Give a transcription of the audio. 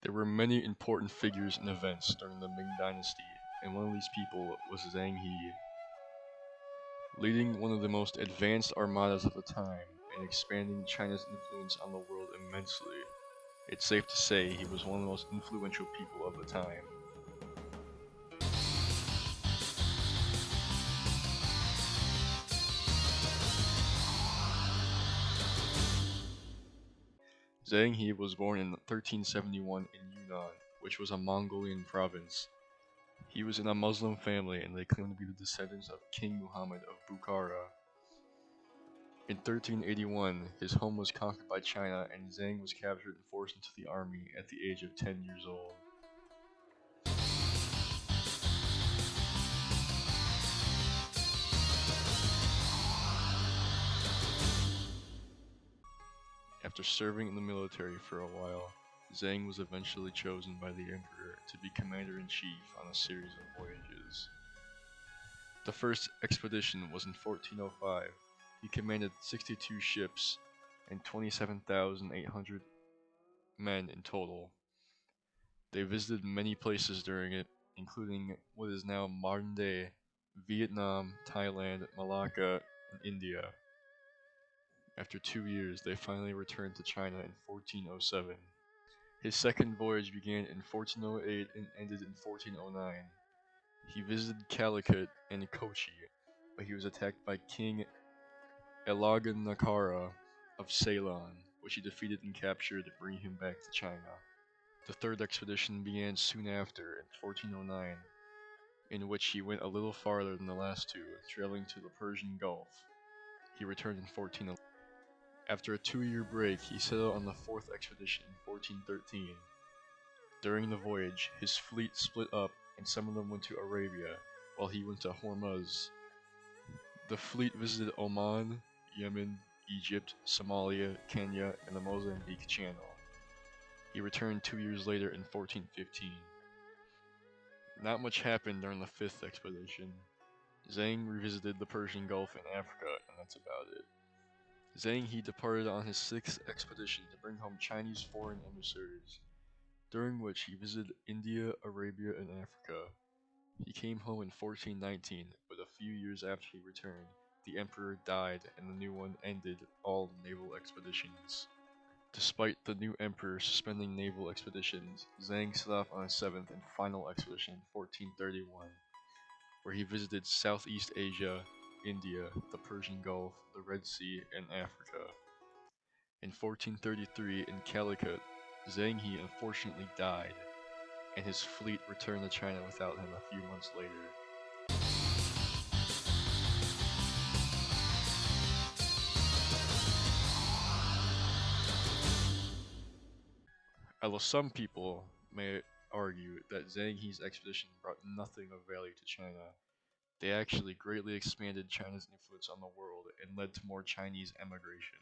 There were many important figures and events during the Ming Dynasty, and one of these people was Zheng He. Leading one of the most advanced armadas of the time and expanding China's influence on the world immensely, it's safe to say he was one of the most influential people of the time. Zheng He was born in 1371 in Yunnan, which was a Mongolian province. He was in a Muslim family and they claimed to be the descendants of King Muhammad of Bukhara. In 1381, his home was conquered by China and Zheng was captured and forced into the army at the age of 10 years old. After serving in the military for a while, Zheng was eventually chosen by the emperor to be commander-in-chief on a series of voyages. The first expedition was in 1405. He commanded 62 ships and 27,800 men in total. They visited many places during it, including what is now modern-day Vietnam, Thailand, Malacca, and India. After 2 years, they finally returned to China in 1407. His second voyage began in 1408 and ended in 1409. He visited Calicut and Kochi, but he was attacked by King Elaganakara of Ceylon, which he defeated and captured, bringing him back to China. The third expedition began soon after, in 1409, in which he went a little farther than the last two, traveling to the Persian Gulf. He returned in 1411. After a 2-year break, he set out on the fourth expedition in 1413. During the voyage, his fleet split up and some of them went to Arabia, while he went to Hormuz. The fleet visited Oman, Yemen, Egypt, Somalia, Kenya, and the Mozambique Channel. He returned 2 years later in 1415. Not much happened during the fifth expedition. Zheng revisited the Persian Gulf and Africa, and that's about it. Zheng He departed on his sixth expedition to bring home Chinese foreign emissaries, during which he visited India, Arabia, and Africa. He came home in 1419, but a few years after he returned, the emperor died and the new one ended all naval expeditions. Despite the new emperor suspending naval expeditions, Zheng set off on his seventh and final expedition in 1431, where he visited Southeast Asia, India, the Persian Gulf, the Red Sea, and Africa. In 1433, in Calicut, Zheng He unfortunately died, and his fleet returned to China without him a few months later. Although some people may argue that Zheng He's expedition brought nothing of value to China, they actually greatly expanded China's influence on the world and led to more Chinese emigration.